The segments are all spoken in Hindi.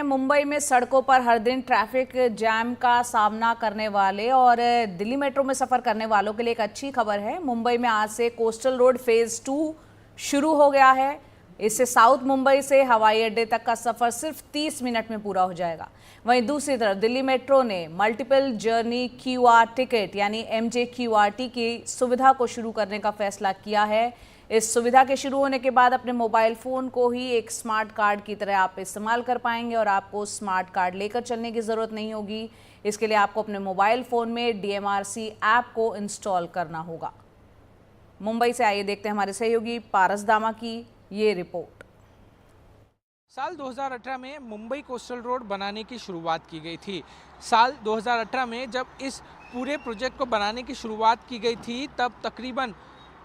मुंबई में सड़कों पर हर दिन ट्रैफिक जैम का सामना करने वाले और दिल्ली मेट्रो में सफर करने वालों के लिए एक अच्छी खबर है। मुंबई में आज से कोस्टल रोड फेज 2 शुरू हो गया है। इससे साउथ मुंबई से हवाई अड्डे तक का सफर सिर्फ 30 मिनट में पूरा हो जाएगा। वहीं दूसरी तरफ दिल्ली मेट्रो ने मल्टीपल जर्नी क्यूआर टिकट यानी MJQRT की सुविधा को शुरू करने का फैसला किया है। इस सुविधा के शुरू होने के बाद अपने मोबाइल फ़ोन को ही एक स्मार्ट कार्ड की तरह आप इस्तेमाल कर पाएंगे और आपको स्मार्ट कार्ड लेकर चलने की ज़रूरत नहीं होगी। इसके लिए आपको अपने मोबाइल फ़ोन में DMRC ऐप को इंस्टॉल करना होगा। मुंबई से आइए देखते हैं हमारे सहयोगी पारस दामा की ये रिपोर्ट। साल 2018 में मुंबई कोस्टल रोड बनाने की शुरुआत की गई थी। साल 2018 में जब इस पूरे प्रोजेक्ट को बनाने की शुरुआत की गई थी तब तकरीबन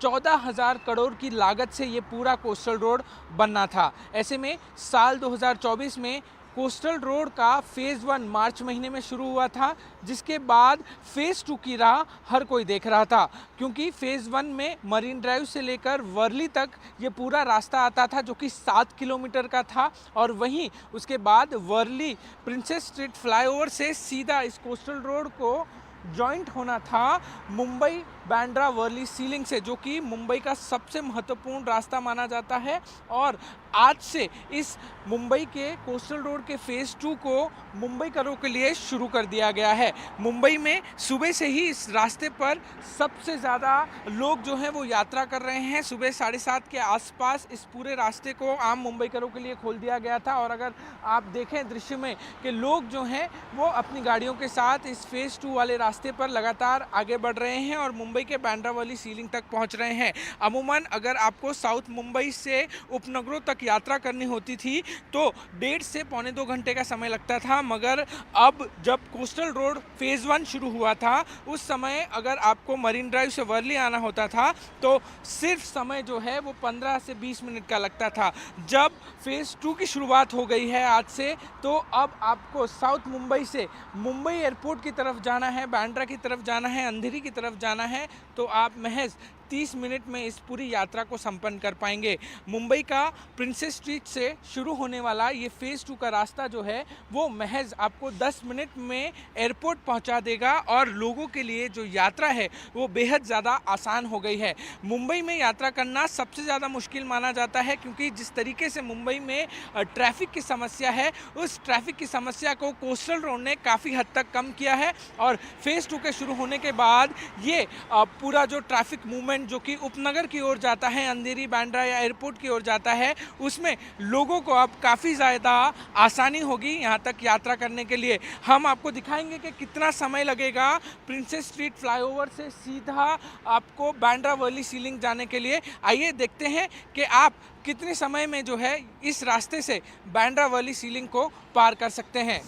14,000 करोड़ की लागत से ये पूरा कोस्टल रोड बनना था। ऐसे में साल 2024 में कोस्टल रोड का फेज़ 1 मार्च महीने में शुरू हुआ था, जिसके बाद फेज़ 2 की राह हर कोई देख रहा था, क्योंकि फेज़ 1 में मरीन ड्राइव से लेकर वर्ली तक ये पूरा रास्ता आता था जो कि 7 किलोमीटर का था, और वहीं उसके बाद वर्ली प्रिंसेस स्ट्रीट फ्लाईओवर से सीधा इस कोस्टल रोड को जॉइंट होना था मुंबई बांद्रा वर्ली सी लिंक से, जो कि मुंबई का सबसे महत्वपूर्ण रास्ता माना जाता है। और आज से इस मुंबई के कोस्टल रोड के फेज़ 2 को मुंबईकरों के लिए शुरू कर दिया गया है। मुंबई में सुबह से ही इस रास्ते पर सबसे ज़्यादा लोग जो हैं वो यात्रा कर रहे हैं। सुबह 7:30 के आसपास इस पूरे रास्ते को आम मुंबईकरों के लिए खोल दिया गया था, और अगर आप देखें दृश्य में कि लोग जो हैं वो अपनी गाड़ियों के साथ इस फेज़ 2 वाले रास्ते पर लगातार आगे बढ़ रहे हैं और मुंबई के बांद्रा वर्ली सी लिंक तक पहुंच रहे हैं। अमूमन अगर आपको साउथ मुंबई से उपनगरों तक यात्रा करनी होती थी तो 1.5 से पौने 2 घंटे का समय लगता था, मगर अब जब कोस्टल रोड फेज़ 1 शुरू हुआ था उस समय अगर आपको मरीन ड्राइव से वर्ली आना होता था तो सिर्फ समय जो है वो 15 से 20 मिनट का लगता था। जब फेज़ 2 की शुरुआत हो गई है आज से, तो अब आपको साउथ मुंबई से मुंबई एयरपोर्ट की तरफ जाना है, बांद्रा की तरफ जाना है, अंधेरी की तरफ जाना है, तो आप महज 30 मिनट में इस पूरी यात्रा को संपन्न कर पाएंगे। मुंबई का प्रिंसेस स्ट्रीट से शुरू होने वाला ये फेज़ 2 का रास्ता जो है वो महज आपको 10 मिनट में एयरपोर्ट पहुंचा देगा, और लोगों के लिए जो यात्रा है वो बेहद ज़्यादा आसान हो गई है। मुंबई में यात्रा करना सबसे ज़्यादा मुश्किल माना जाता है, क्योंकि जिस तरीके से मुंबई में ट्रैफिक की समस्या है, उस ट्रैफिक की समस्या को कोस्टल रोड ने काफ़ी हद तक कम किया है। और फेज़ 2 के शुरू होने के बाद ये पूरा जो ट्रैफिक मूवमेंट जो कि उपनगर की ओर जाता है, अंधेरी बांद्रा या एयरपोर्ट की ओर जाता है, उसमें लोगों को अब काफ़ी ज़्यादा आसानी होगी यहाँ तक यात्रा करने के लिए। हम आपको दिखाएंगे कि कितना समय लगेगा प्रिंसेस स्ट्रीट फ्लाईओवर से सीधा आपको बांद्रा वर्ली सी लिंक जाने के लिए। आइए देखते हैं कि आप कितने समय में जो है इस रास्ते से बांद्रा वर्ली सी लिंक को पार कर सकते हैं।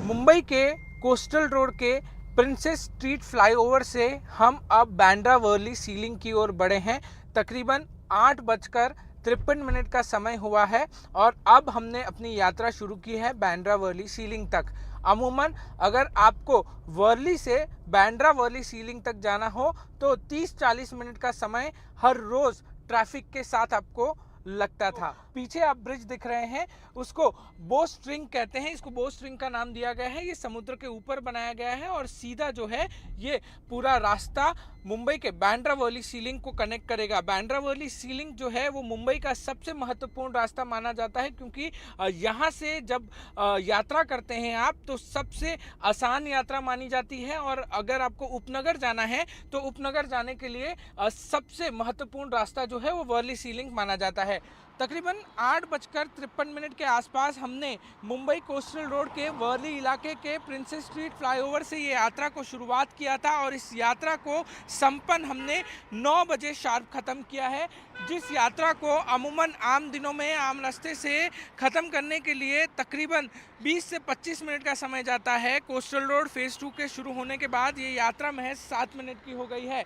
मुंबई के कोस्टल रोड के प्रिंसेस स्ट्रीट फ्लाईओवर से हम अब बांद्रा वर्ली सी लिंक की ओर बढ़े हैं। तकरीबन 8:53 का समय हुआ है और अब हमने अपनी यात्रा शुरू की है बांद्रा वर्ली सी लिंक तक। अमूमन अगर आपको वर्ली से बांद्रा वर्ली सी लिंक तक जाना हो तो 30-40 मिनट का समय हर रोज़ ट्रैफिक के साथ आपको लगता था। पीछे आप ब्रिज दिख रहे हैं उसको बो स्ट्रिंग कहते हैं, इसको बो स्ट्रिंग का नाम दिया गया है। ये समुद्र के ऊपर बनाया गया है और सीधा जो है ये पूरा रास्ता मुंबई के बांद्रा वर्ली सी लिंक को कनेक्ट करेगा। बांद्रा वर्ली सी लिंक जो है वो मुंबई का सबसे महत्वपूर्ण रास्ता माना जाता है, क्योंकि यहाँ से जब यात्रा करते हैं आप तो सबसे आसान यात्रा मानी जाती है, और अगर आपको उपनगर जाना है तो उपनगर जाने के लिए सबसे महत्वपूर्ण रास्ता जो है वो वर्ली सी लिंक माना जाता है। तकरीबन 8:53 के आसपास हमने मुंबई कोस्टल रोड के वर्ली इलाके के प्रिंसेस स्ट्रीट फ्लाईओवर से ये यात्रा को शुरुआत किया था, और इस यात्रा को संपन्न हमने 9 बजे शार्प ख़त्म किया है। जिस यात्रा को अमूमन आम दिनों में आम रास्ते से ख़त्म करने के लिए तकरीबन 20 से 25 मिनट का समय जाता है, कोस्टल रोड फेज़ 2 के शुरू होने के बाद ये यात्रा महज 7 मिनट की हो गई है।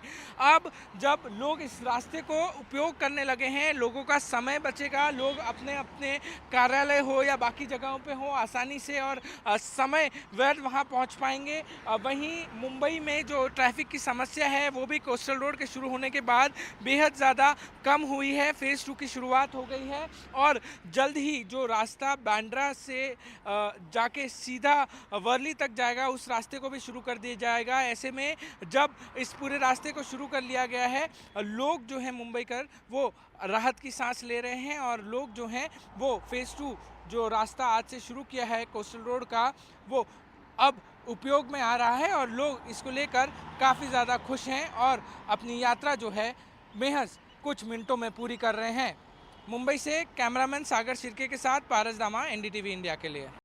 अब जब लोग इस रास्ते को उपयोग करने लगे हैं, लोगों का समय बच पहुंचेगा। लोग अपने अपने कार्यालय हो या बाकी जगहों पे हो आसानी से और समय व्यर्थ वहां पहुंच पाएंगे। वहीं मुंबई में जो ट्रैफिक की समस्या है वो भी कोस्टल रोड के शुरू होने के बाद बेहद ज़्यादा कम हुई है। फेज़ 2 की शुरुआत हो गई है और जल्द ही जो रास्ता बांद्रा से जाके सीधा वर्ली तक जाएगा उस रास्ते को भी शुरू कर दिया जाएगा। ऐसे में जब इस पूरे रास्ते को शुरू कर लिया गया है, लोग जो हैं मुंबईकर वो राहत की सांस ले रहे हैं और लोग जो हैं वो फेज़ 2 जो रास्ता आज से शुरू किया है कोस्टल रोड का वो अब उपयोग में आ रहा है और लोग इसको लेकर काफ़ी ज़्यादा खुश हैं और अपनी यात्रा जो है महज कुछ मिनटों में पूरी कर रहे हैं। मुंबई से कैमरामैन सागर शिर्के के साथ पारस दामा, एनडीटीवी इंडिया के लिए।